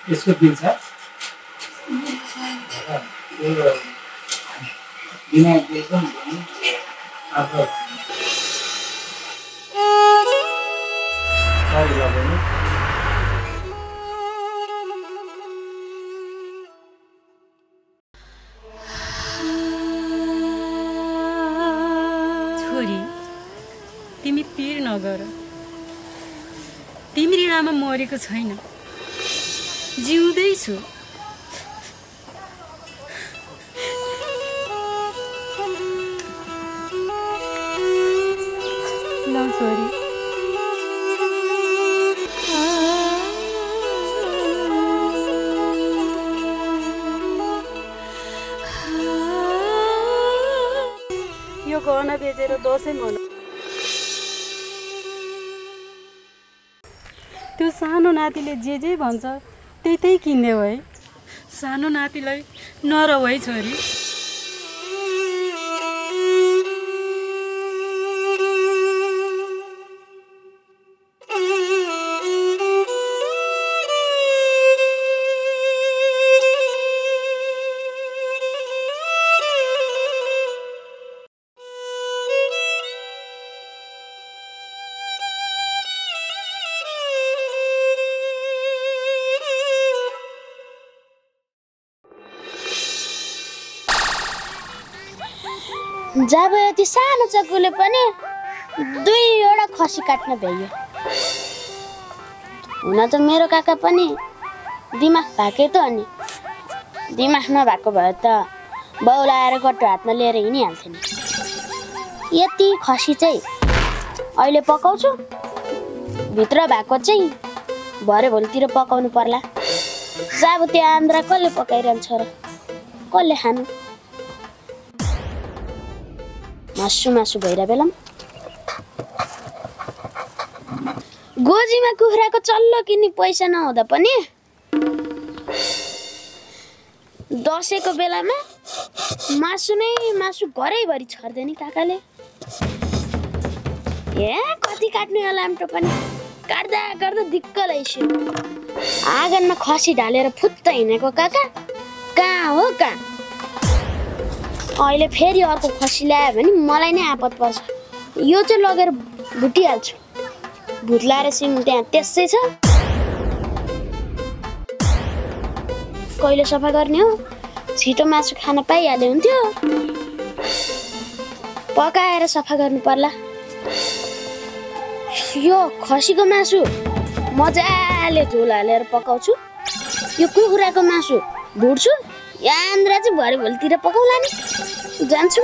यसको बिल छ बिना बिलको अब सरी लगाउनु छोरी तिमी पिर नगर तिमी ऋणामा मरेको छैन जिउँदैछु ल छोरी यो गहना बेचेर दसैँ मनाऊ त्यो सानो नातिले जे भन्छ त्यही किन्देऊ है सानो नातिलाई नरौ है छोरी जब यति सानो चक्कुले पनि 2वटा खसी काट्न भ्यायो हुन त मेरो काका पनि दिमाग भाके त अनि दिमाग नभएको भए त बाउला आएर गट्टो हातमा लिएर हिँडिहाल्थ्यो नि यति खसी चाहिँ अहिले पकाउँछु भित्र भएको चाहिँ भरे भोलितिर पकाउनु पर्ला जब त्यो आन्द्रा कसले पकाइरहन्छ र कसले खानु मासु भइरा बेलामा गोजीमा कुखुराको चल्लो किन्ने पैसा नहुँदा पनि दसैँको बेलामा मासु घरैभरि छर्दैन नि काकाले ए कति काट्ने होला आम्टो पनि काट्दा दिक्क लाइस्यो आँगनमा खसी ढालेर फुत्त हिँडेको काका कहाँ हो कहाँ अहिले फेरि अर्को खसी ल्यायो भने मलाई नै आपत पर्छ यो चाहिँ लगेर भुटिहाल्छु भुत्लाएर सिङ त्यहाँ त्यसै छ कहिले सफा गर्ने हो छिटो मासु खान पाइहाले हुन्थ्यो पकाएर सफा गर्नु पर्ला यो खसीको मासु मजाले झोल हालेर पकाउँछु यो कुखुराको मासु भुट्छु यान्द्रा चाहिँ भरे भोलितिर पकाउला नि जान्छु म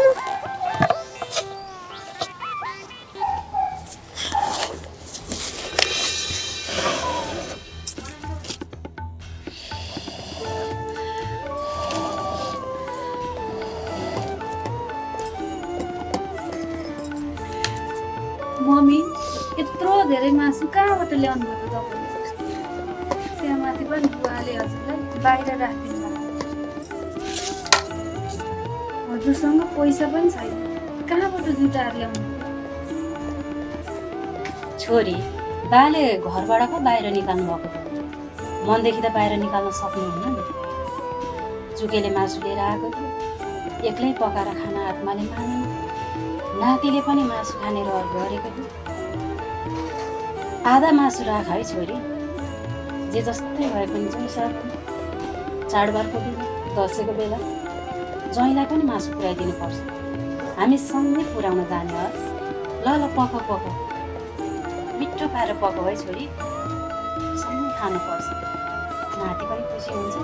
मम्मी यत्रो धेरै मासु कहाँबाट ल्याउनु भएको तपाईँले त्यहाँ माथि पनि बुवाले हजुरलाई बाहिर राखिदिनु हजुरसँग पैसा पनि छैन कहाँबाट जुटाएर ल्याउनु छोरी बाले घरबाट पो बाहिर निकाल्नु भएको मनदेखि त बाहिर निकाल्न सक्नुहुन्न नि चुकेले मासु लिएर आएको थियो एक्लै पकाएर खाना आत्माले माने नातिले पनि मासु खाने रहर गरेको थियो आधा मासु राख है छोरी जे जस्तै भए पनि जुन सर चाडबाडको बेला दसैँको बेला ज्वाइँलाई पनि मासु पुर्याइदिनु पर्छ हामी सँगै पुर्याउन जाने हस् ल पक मिठो पारेर पकाऊ है छोरी सँगै खानुपर्छ नाति पनि खुसी हुन्छ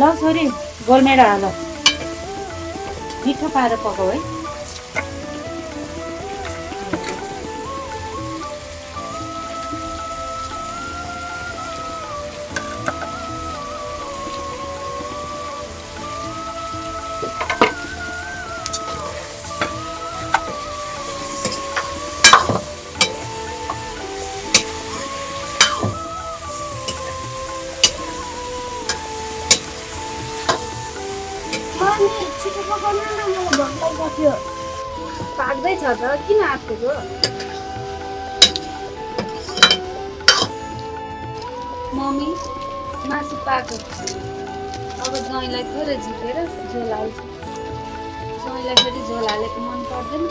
ल छोरी गोलमेडा हाल मिठो पारेर पकाऊ है पाक्दैछ त किन आत्तिएको मम्मी मासु पाक्यो अब ज्वाइँलाई थोरै झिकेर झोल हाल्छ ज्वाइँलाई फेरि झोल हालेको मन पर्दैन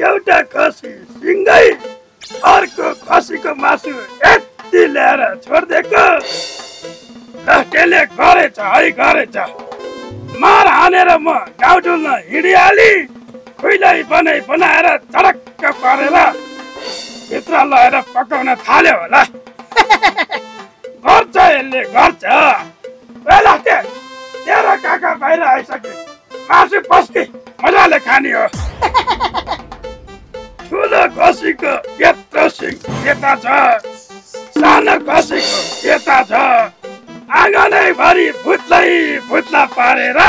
एउटा खसी सिङ्गै अर्को खसीको मासु यति ल्याएर छोडिदिएको त्यसले गरेछ है गरेछ मार हानेर म गाउँ डुल्न हिँडिहाली खुइलै बनाएर चडक्क परेर भित्र लगेर पकाउन थाल्यो होला गर्छ यसले गर्छ बेला तेरो काका बाहिर आइसके मासु पस्की मजाले खाने हो ठुलो खसीको यत्रो सिङ यता छ सानो खसीको यता छ आँगनैभरि भुत्ला पारेर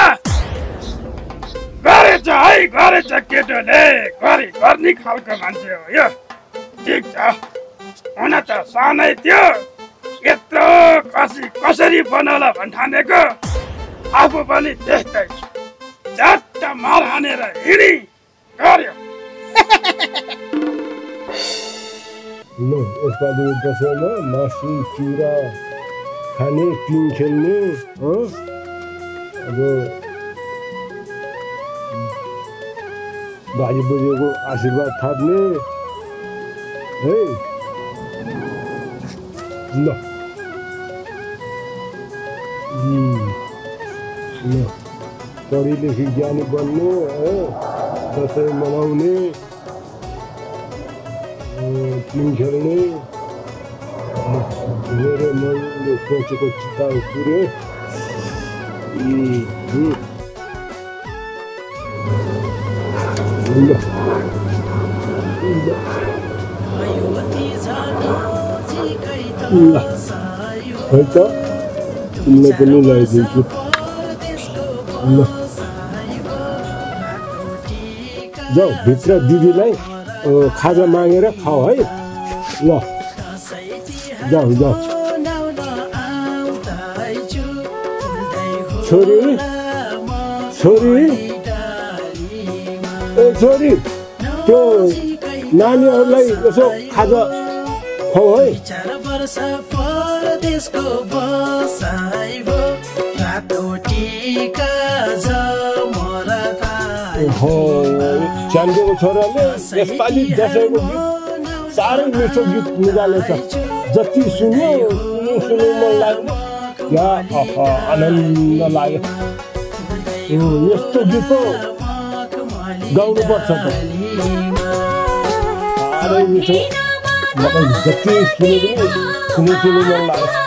गरेछ है गरेछ केटोले गर्ने खालको मान्छे हो यो ठिक छ हुन त सानै थियो यत्रो खसी कसरी बनाउला भन्ठानेको आफू पनि त्यस्तै झट्ट मार हानेर हिँडी गर्यो यसपालि दसैँमा मासु चिउरा खाने टिम खेल्ने अब बाजे बोजेको आशीर्वाद थाप्ने है ल पढी लेखी ज्ञानी बन्ने दसैँ मनाउने टिम खेल्ने मेरो मैले सोचेको चिता पुऱ्यो खै त तिमीलाई पनि लगाइदिन्छु ल जाऊ भित्र दिदीलाई खाजा मागेर खाऊ है ल जाऊ जाऊ छोरी छोरी ए छोरी त्यो नानीहरूलाई यसो खाजा खुवाऊ है च्यान्डेको छोराले यसपालि दसैँको गीत साह्रै मिठो गीत निकालेछ जति सुन्यो सुन्नु मन लाग्यो या आनन्द लाग्यो यस्तो गीत पो गाउनुपर्छ त साह्रै मिठो मतलब जति सुने पनि सुन्नु मन लाग्यो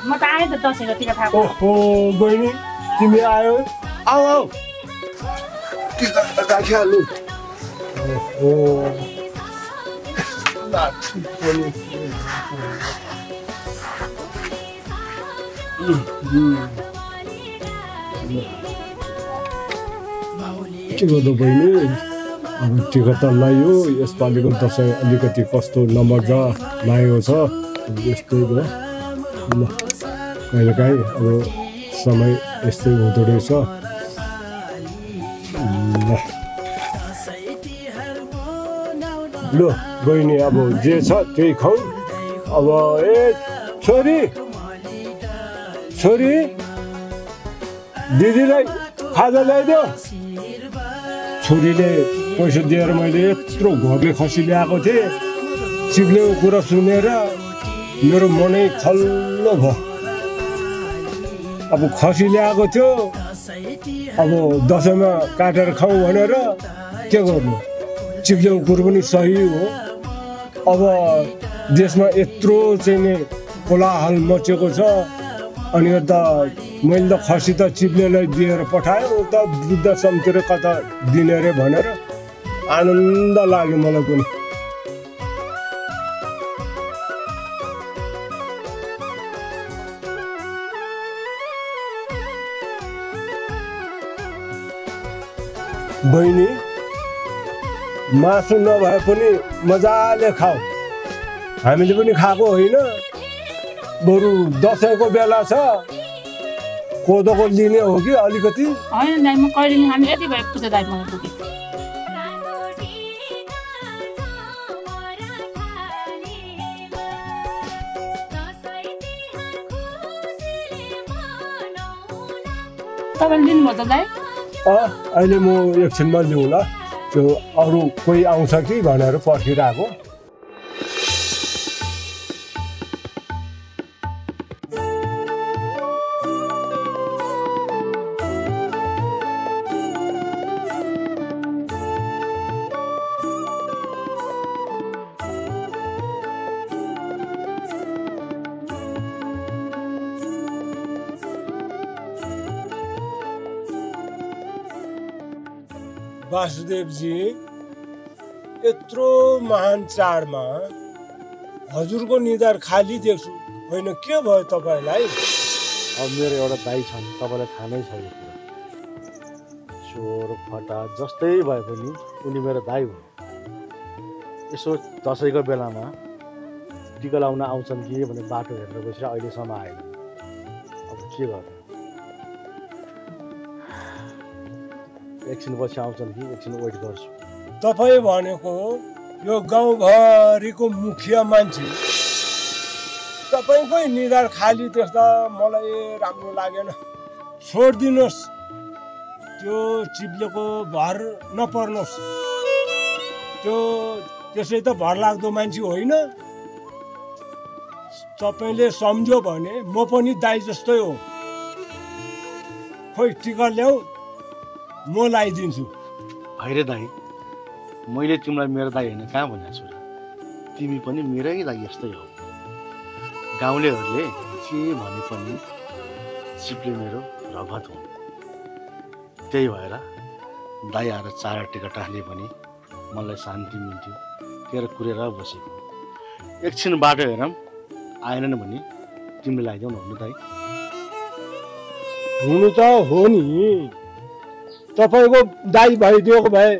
म त आएँ त दसैँको टिका थाहा ओहो बहिनी तिमी आयो आऊ आऊ टिका राखिहाल्नु ओ के गर्नु बहिनी अब टिका त लगायो यसपालिको दसैँ अलिकति कस्तो नमजा लागेको छ यस्तै भयो ल कहिलेकाहीँ अब समय यस्तै हुँदो रहेछ ल बहिनी अब जे छ त्यही खाऊ अब ए छोरी छोरी दिदीलाई खाजा ल्याइदियो छोरीले पैसा दिएर मैले यत्रो घरले खसी ल्याएको थिएँ चिप्लेको कुरा सुनेर मेरो मनै खल्लो भयो अब खसी ल्याएको थियो अब दसैँमा काटेर खाउँ भनेर के गर्नु चिप्लेको कुरो पनि सही हो अब देशमा यत्रो चाहिँ नि कोलाहल मचेको छ अनि यता मैले त खसी त चिप्लेलाई दिएर पठाएँ उता वृद्ध सम्तिर कता दिने अरे भनेर आनन्द लाग्यो मलाई पनि बहिनी मासु नभए पनि मजाले खाऊ हामीले पनि खाएको होइन बरु दसैँको बेला छ कोदोको लिने हो कि अलिकति होइन दाइ म कहिले नि हामी यति भए पुग्छ दाइ मलाई पुगे तपाईँले लिनुभयो त दाइ अहिले म एकछिनमा लिउँ ल त्यो अरू कोही आउँछ कि भनेर पर्खिरहेको वासुदेवजी यत्रो महान चाडमा हजुरको निधार खाली देख्छु होइन के भयो तपाईँलाई अब मेरो एउटा दाइ छन् तपाईँलाई थाहा नै छ यो कुरा चोर फटा जस्तै भए पनि उनी मेरो दाइ हो यसो दसैँको बेलामा टिका लाउन आउँछन् कि भनेर बाटो हेरेर बसेर अहिलेसम्म आएन अब के गर्नु एकछिनपछि आउँछन् कि एकछिन वेट गर्छु तपाईँ भनेको यो गाउँभरिको मुखिया मान्छे तपाईँकै निधार खाली देख्दा मलाई राम्रो लागेन छोडिदिनुहोस् त्यो चिप्लेको भर नपर्नुहोस् त्यो त्यसै त भरलाग्दो मान्छे होइन तपाईँले सम्झ्यो भने म पनि दाइ जस्तै हो खोइ टिका ल्याऊ म लगाइदिन्छु भैरे दाइ मैले तिमीलाई मेरो दाइ होइन कहाँ भनेको छु र तिमी पनि मेरै दाइ जस्तै हो गाउँलेहरूले जे भने पनि चिप्ले मेरो रगत हो त्यही भएर दाइ आएर चार टिका टाल्ने पनि मलाई शान्ति मिल्थ्यो तेरो कुरेर बसेको एकछिन बाटो हेरौँ आएनन् भने तिमीले लगाइदेऊ न हुनु दाइ हुनु त हो नि तपाईँको दाइ भइदिएको भए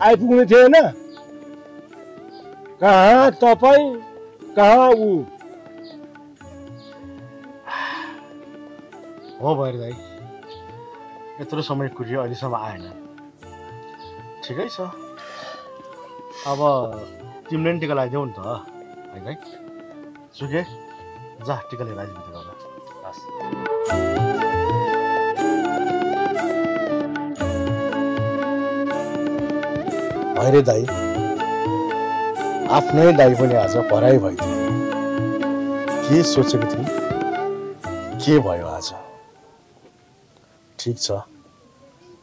आइपुग्नु थिएन कहाँ तपाईँ कहाँ ऊ हो भएर दाइ यत्रो समय कुरियो अहिलेसम्म आएन ठिकै छ अब तिमीले नि टिका लगाइदेऊ नि त है दाइ सुके जा टिका लिएर आइज गर्दा भैरे दाइ आफ्नै दाइ पनि आज पराई भइदियो के सोचेको थिएँ के भयो आज ठिक छ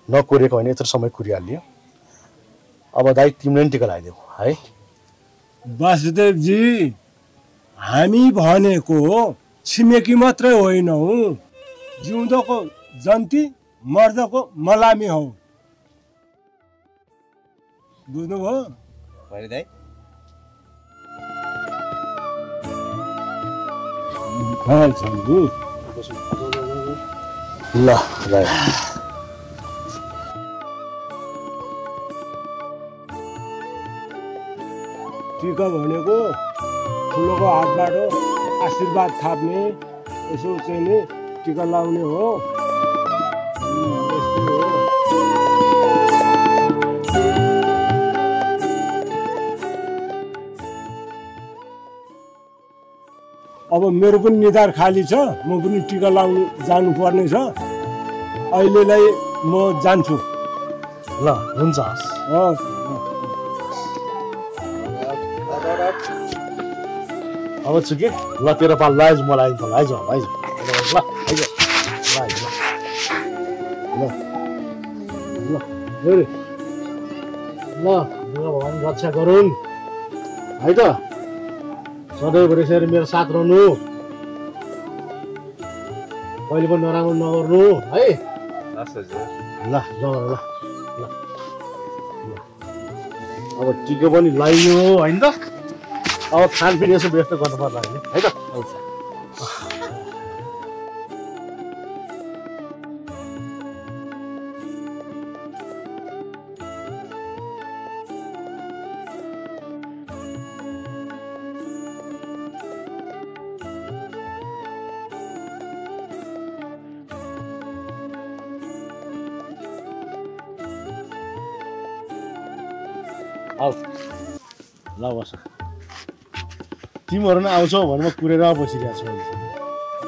नकुरेको होइन यत्रो समय कुरिहाल्यो अब दाइ तिमीले नि टिका लगाइदेऊ है वासुदेवजी हामी भनेको छिमेकी मात्रै होइनौँ जिउँदोको जन्ती मर्दको मलामी हौ बुझ्नुभयो भरे दाइ ल राई टिका भनेको ठुलोको हातबाट आशीर्वाद थाप्ने यसो चाहिँ नि टिका लाउने हो यस्तै हो अब मेरो पनि निधार खाली छ म पनि टिका लाउनु जानुपर्ने छ अहिलेलाई म जान्छु ल हुन्छ हस् अब चुके ल तेरो पाल लाइज मलाई आइज आइज ल आइज ल ल भगवान् रक्षा गरून् है त सधैँभरि यसरी मेरो साथ रहनु कहिले पनि नराम्रो नगर्नु है ल जाउँ ल ल अब टिका पनि लगाइयो होइन त अब खानपिन यसो व्यस्त गर्नु पर्ला होइन है त आऊ ल बस तिमीहरू नै आउँछौ भने म कुरेर बसिरहेको छु अहिले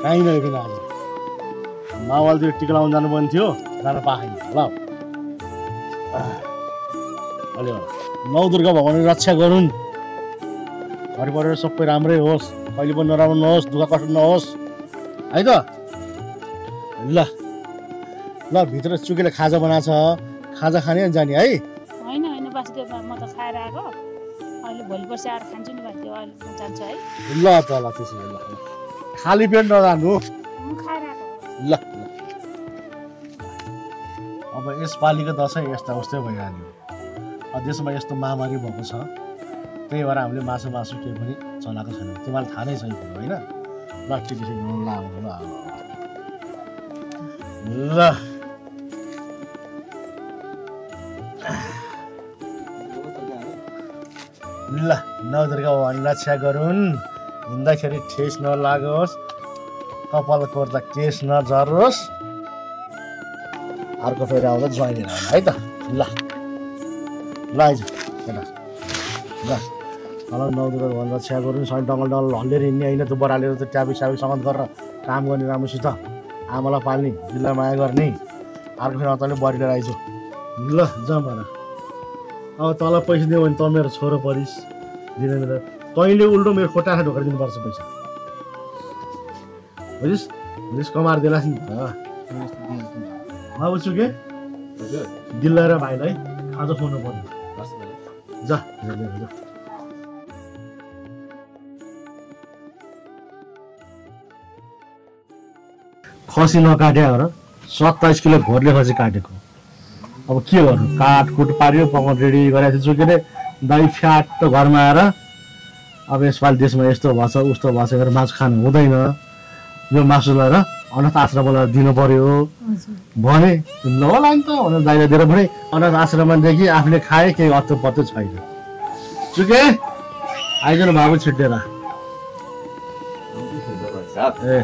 काहीँ नआइकन आज मावालतिर टिका लाउनु जानुपर्ने थियो जान पाएन ल अलि नौ दुर्गा भगवान्ले रक्षा गरून् घर परिवार सबै राम्रै होस् कहिले पनि नराम्रो नहोस् दुःख कष्ट नहोस् है त ल ल भित्र चुकेले खाजा बनाएको छ खाजा खाने जाने है होइन होइन वासुदेव म त खाएर आएको अहिले भोलि पर्सि आएर खान्छु नि वासुदेव अहिले म जान्छु है ल त ल त्यसो भए ल खाली पेट नजानु म खाएर आएको ल ल अब यसपालिको दसैँ यस्ता उस्तै भइहाल्यो देशमा यस्तो महामारी भएको छ त्यही भएर हामीले मासु केही पनि चलाएको छैन तिमीलाई थाहा नै छ यो कुरो होइन ल ठिकै छ ल ल नौ दुर्गा भगवान् रक्षा गरून् हिँड्दाखेरि ठेस नलागोस् कपाल कोर्दा केस नझरोस् अर्को फेरि आउँदा ज्वाइन लिएर आउनु है त ल ल आइज ल ल नौ दुर्गा भगवान् रक्षा गरून् सबै डङ्गल हल्लेर हिँड्ने होइन त्यो बरालेर त्यो ट्याफिक सगत गरेर काम गर्ने राम्रोसित आमालाई पाल्ने दिललाई माया गर्ने अर्को फेरि तैँले बढी लिएर आइज ल जाउँ भन अब तँलाई पैसा दियो भने त मेरो छोरो परिस् दिँदैन तैँले उल्टो मेरो खोटा ढोका दिनुपर्छ पैसा बुझिस् कमाएर दिलास् नि त अब चुके दिल्ला र भाइलाई खाजा खुवाउनु पर्ने जा खसी नकाट्या हो र 27 किलो घोरले खसी काटेको अब के गर्नु काटकुट पार्यो पकाउन रेडी गरेको थियो चुकेले दही फ्याट त घरमा आएर अब यसपालि देशमा यस्तो भएछ उस्तो भएछ गरेर मासु खानु हुँदैन यो मासु लिएर अनाथ आश्रमलाई दिनु पर्यो भने ल होला नि त भनेर दाइले दिएर भने अनाथ आश्रमदेखि आफूले खाए केही अत्तो पत्तो छैन चुके आइज न बाबु छिटेर ए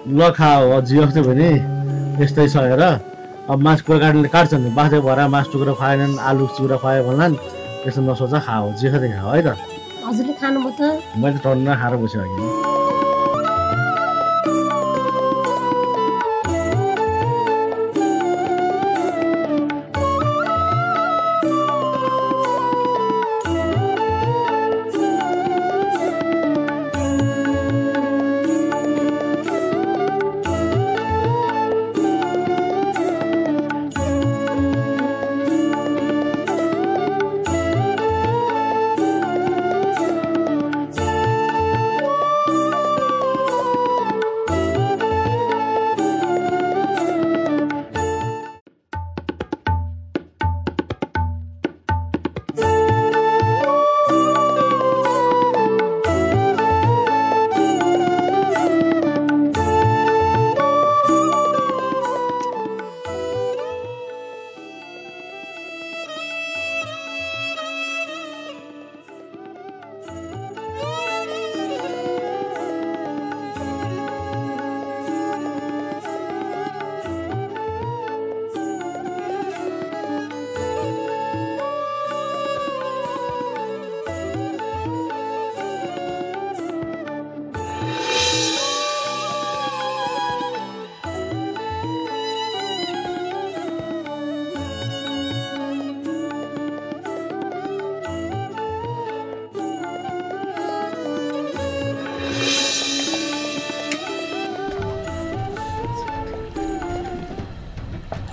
ल खाओ जियोस् त्यो भने यस्तै छ हेर अब मासु कुरा काट्छ नि बाँधे भएर मासु टुक्रा खुवाएनन् आलु चुक्रा खुवायो भन्लान् त्यस्तो नसोचा खाओ जे खाँदै खाओ है त हजुरले खानुभयो त मैले त टन्न खाएर बसिसकेँ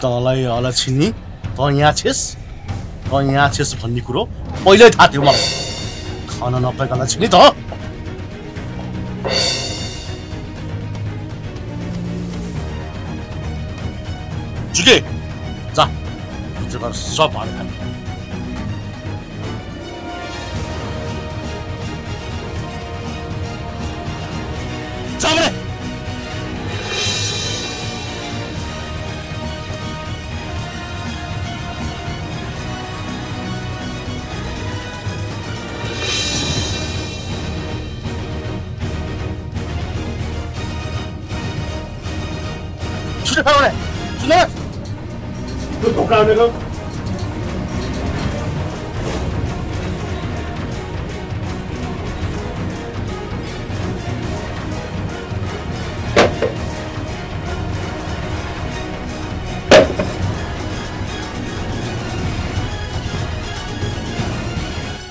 तँलाई अलक्षिनी त यहाँ छेस भन्ने कुरो पहिल्यै थाहा थियो मलाई खान नपाएका अलक्षिनी त जुगे जा भित्र गएर सब भाँडा खाने जा भने छुट्टै पाउने सुन त्यो घोप्राउने गयो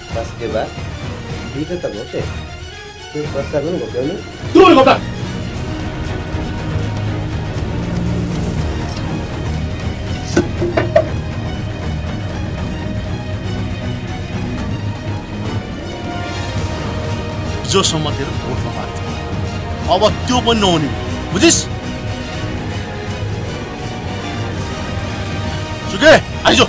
त्यसको बाद दुईटा त घोटे त्यो बच्चा पनि घोप्याउने त्यो घोप्रा जोसम्म तेरो भोटमा पार्छ अब त्यो पनि नहुने बुझिस् जुगे आइजो